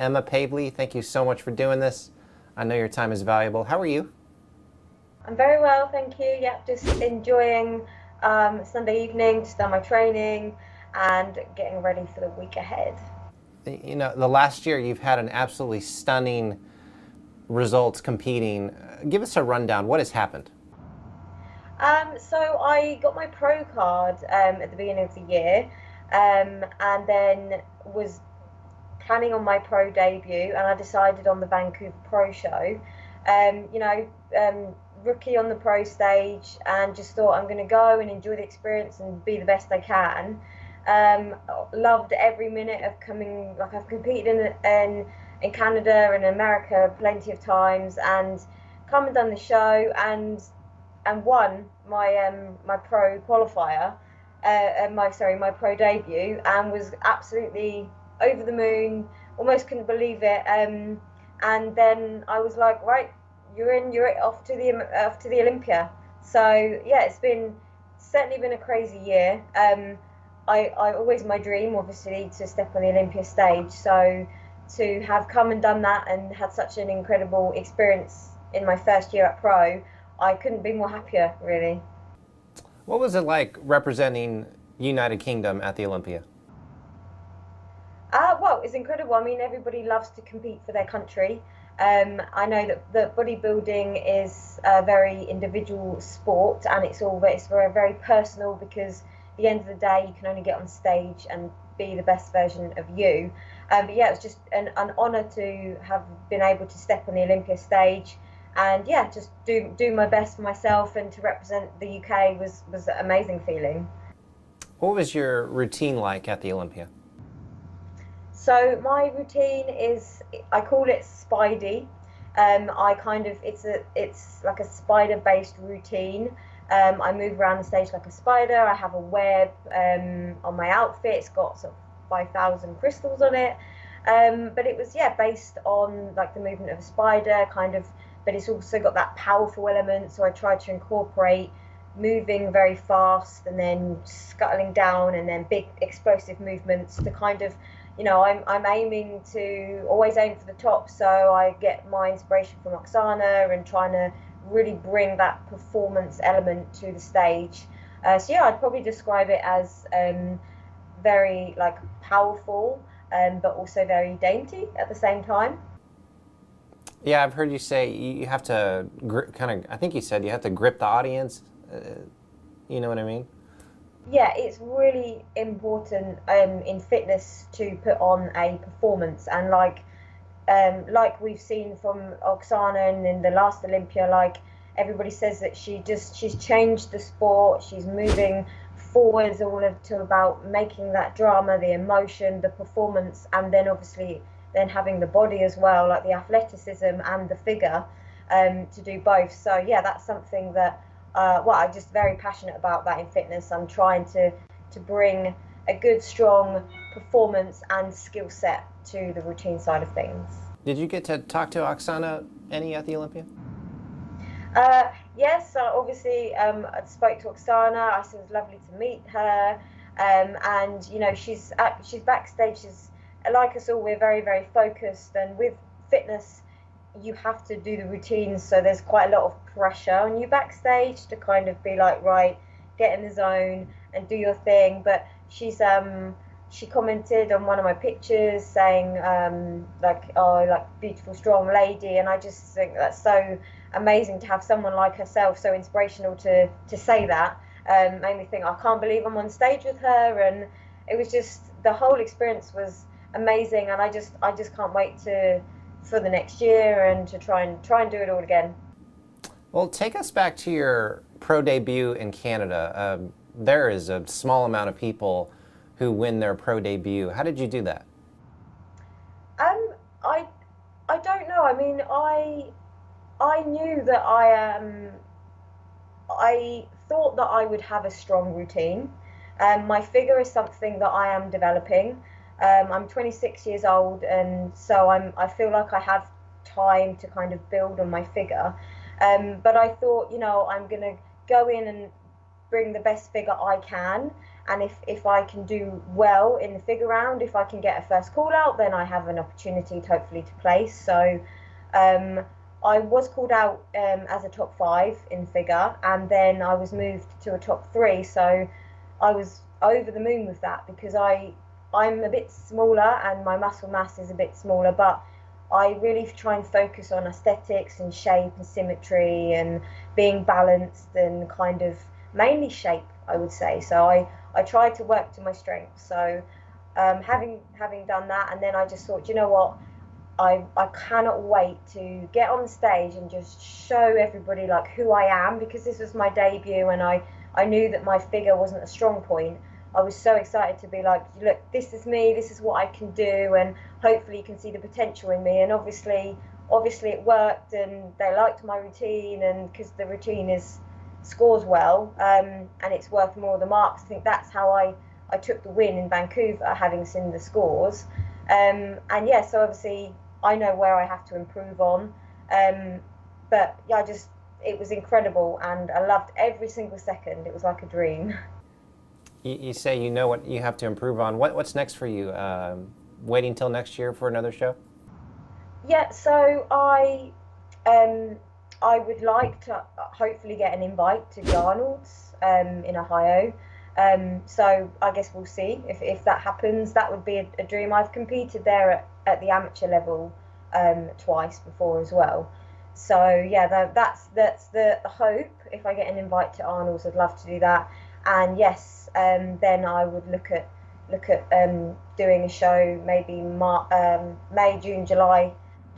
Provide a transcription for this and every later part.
Emma Paveley. Thank you so much for doing this. I know your time is valuable. How are you? I'm very well, thank you. Yeah, just enjoying Sunday evening, just done my training and getting ready for the week ahead. You know, the last year you've had an absolutely stunning results competing. Give us a rundown. What has happened? So I got my pro card at the beginning of the year, and then was planning on my pro debut, and I decided on the Vancouver Pro Show. Um, you know, Rookie on the pro stage, and just thought I'm going to go and enjoy the experience and be the best I can. Um, Loved every minute of coming. Like I've competed in Canada and America plenty of times, and come and done the show and won my pro qualifier, my pro debut, and was absolutely over the moon. Almost couldn't believe it. And then I was like, right, you're off to the Olympia. So yeah, it's been certainly been a crazy year. I always my dream, obviously, to step on the Olympia stage. So to have come and done that and had such an incredible experience in my first year at pro, I couldn't be more happier, really. What was it like representing United Kingdom at the Olympia? Well, it's incredible. I mean, everybody loves to compete for their country. I know that bodybuilding is a very individual sport, and it's very personal, because at the end of the day, you can only get on stage and be the best version of you. But yeah, it was just an honour to have been able to step on the Olympia stage, and yeah, just do my best for myself and to represent the UK was an amazing feeling. What was your routine like at the Olympia? So my routine is, I call it Spidey. I kind of it's like a spider based routine. I move around the stage like a spider. I have a web on my outfit. It's got sort of 5,000 crystals on it. But it was, yeah, based on like the movement of a spider kind of, but it's also got that powerful element. So I tried to incorporate moving very fast and then scuttling down and then big explosive movements to kind of, I'm aiming to always aim for the top, so I get my inspiration from Oksana and trying to really bring that performance element to the stage. So yeah, I'd probably describe it as very like powerful, but also very dainty at the same time. Yeah, I've heard you say you have to kind of, I think you said you have to grip the audience. You know what I mean? Yeah, it's really important in fitness to put on a performance, and like we've seen from Oksana and in the last Olympia, like everybody says that she's changed the sport. She's moving forwards all of to about making that drama, the emotion, the performance, and then obviously then having the body as well, like the athleticism and the figure, to do both. So yeah, that's something that I'm just very passionate about that in fitness. I'm trying to bring a good, strong performance and skill set to the routine side of things. Did you get to talk to Oksana any at the Olympia? Yes, so obviously I spoke to Oksana. I said it was lovely to meet her, and she's backstage. She's like us all. We're very very focused, and with fitness, you have to do the routines. So there's quite a lot of pressure on you backstage to kind of be like, right, get in the zone and do your thing. But she commented on one of my pictures saying like, oh, like beautiful strong lady, and I just think that's so amazing to have someone like herself, so inspirational to say that. Made me think, I can't believe I'm on stage with her, and it was just, the whole experience was amazing, and I just can't wait to for the next year and to try and do it all again. Well, take us back to your pro debut in Canada. There is a small amount of people who win their pro debut. How did you do that? Um, I I don't know. I mean, I knew that I thought that I would have a strong routine. My figure is something that I am developing. I'm 26 years old, and so I feel like I have time to kind of build on my figure. But I thought, I'm gonna go in and bring the best figure I can, And if I can do well in the figure round, if I can get a first call out, then I have an opportunity to hopefully to place. So I was called out as a top 5 in figure, and then I was moved to a top 3. So I was over the moon with that, because I'm a bit smaller and my muscle mass is a bit smaller, but I really try and focus on aesthetics and shape and symmetry and being balanced and kind of mainly shape, I would say. So I try to work to my strengths. So having done that, and then I just thought, you know what, I cannot wait to get on stage and just show everybody like who I am, because this was my debut and I knew that my figure wasn't a strong point. I was so excited to be like, look, this is me, this is what I can do, and hopefully you can see the potential in me. And obviously it worked, and they liked my routine, and because the routine scores well, and it's worth more of the marks. I think that's how I took the win in Vancouver, having seen the scores. And yeah, so obviously I know where I have to improve on. But yeah, it was incredible, and I loved every single second. It was like a dream. You say you know what you have to improve on. What's next for you? Waiting till next year for another show? Yeah, so I would like to hopefully get an invite to the Arnold's in Ohio. So I guess we'll see if that happens. That would be a dream. I've competed there at the amateur level twice before as well. So yeah, that's the hope. If I get an invite to Arnold's, I'd love to do that. And yes, then I would look at doing a show maybe May, June, July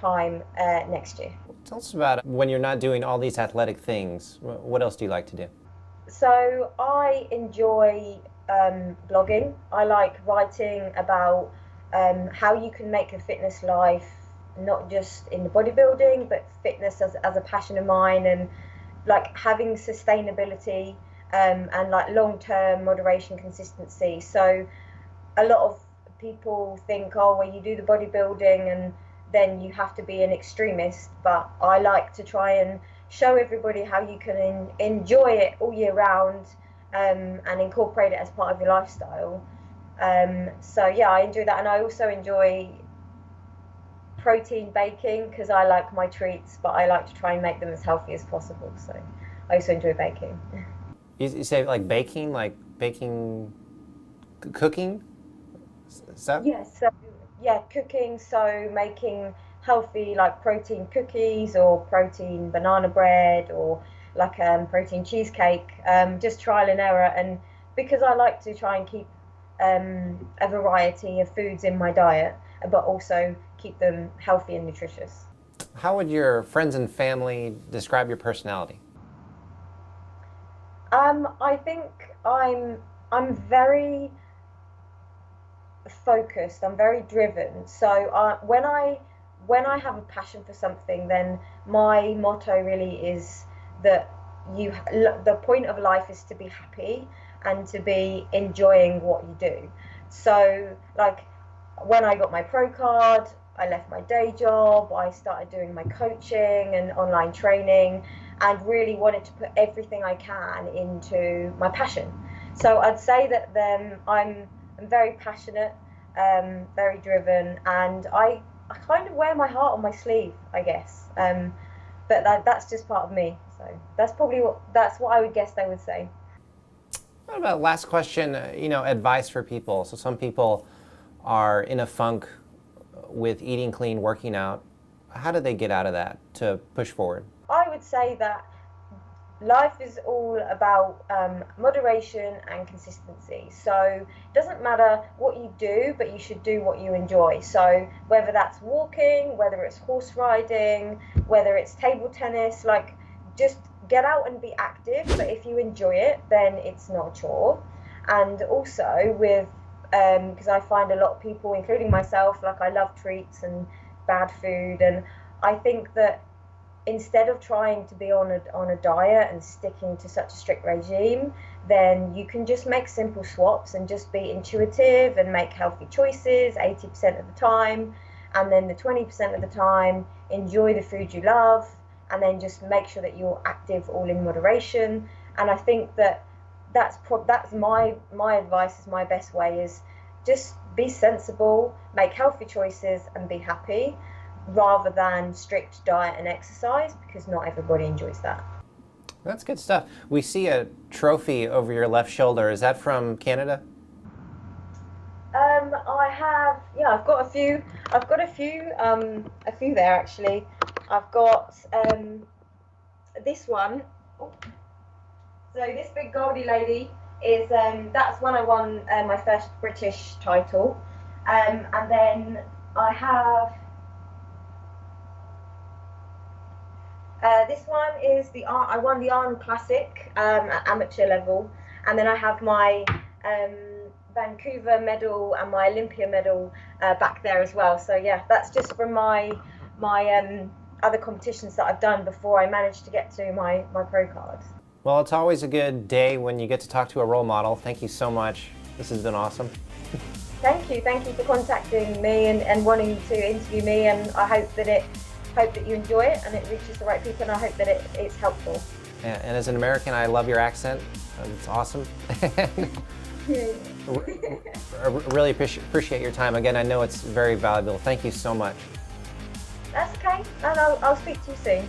time next year. Tell us about when you're not doing all these athletic things. What else do you like to do? So I enjoy blogging. I like writing about how you can make a fitness life, not just in the bodybuilding, but fitness as a passion of mine, and like having sustainability and like long-term moderation, consistency. So a lot of people think, oh, well, you do the bodybuilding and then you have to be an extremist, but I like to try and show everybody how you can enjoy it all year round, and incorporate it as part of your lifestyle. So yeah, I enjoy that, and I also enjoy protein baking, because I like my treats, but I like to try and make them as healthy as possible. So I also enjoy baking. You say like baking, cooking? Is that? Yes, so yeah, cooking, so making healthy like protein cookies or protein banana bread or like protein cheesecake, just trial and error. And because I like to try and keep a variety of foods in my diet, but also keep them healthy and nutritious. How would your friends and family describe your personality? I think I'm very focused. I'm very driven. So when I have a passion for something, then my motto really is that the point of life is to be happy and to be enjoying what you do. So like when I got my pro card, I left my day job, I started doing my coaching and online training, and really wanted to put everything I can into my passion. So I'd say that I'm very passionate, very driven, and I kind of wear my heart on my sleeve, I guess. But that's just part of me. So that's what I would guess they would say. What about last question? Advice for people. So some people are in a funk with eating clean, working out. How do they get out of that to push forward? I would say that life is all about moderation and consistency. So it doesn't matter what you do, but you should do what you enjoy. So whether that's walking, whether it's horse riding, whether it's table tennis, like just get out and be active. But if you enjoy it, then it's not a chore. And also with because I find a lot of people, including myself, like I love treats and bad food, and I think that instead of trying to be on a diet and sticking to such a strict regime, then you can just make simple swaps and just be intuitive and make healthy choices 80% of the time, and then the 20% of the time enjoy the food you love, and then just make sure that you're active all in moderation. And I think that that's my advice, is my best way, is just be sensible, make healthy choices, and be happy, rather than strict diet and exercise, because not everybody enjoys that. That's good stuff. We see a trophy over your left shoulder. Is that from Canada? I have, yeah, I've got a few. I've got a few there actually. I've got this one. Oh, so this big goldie lady is that's when I won my first British title, and then I have this one is I won the Arnold Classic at amateur level, and then I have my Vancouver medal and my Olympian medal back there as well. So yeah, that's just from my other competitions that I've done before I managed to get to my pro card. Well, it's always a good day when you get to talk to a role model. Thank you so much. This has been awesome. Thank you for contacting me and wanting to interview me, and I hope that you enjoy it and it reaches the right people, and I hope that it's helpful. And as an American, I love your accent. It's awesome. I really appreciate your time. Again, I know it's very valuable. Thank you so much. That's okay, and I'll speak to you soon.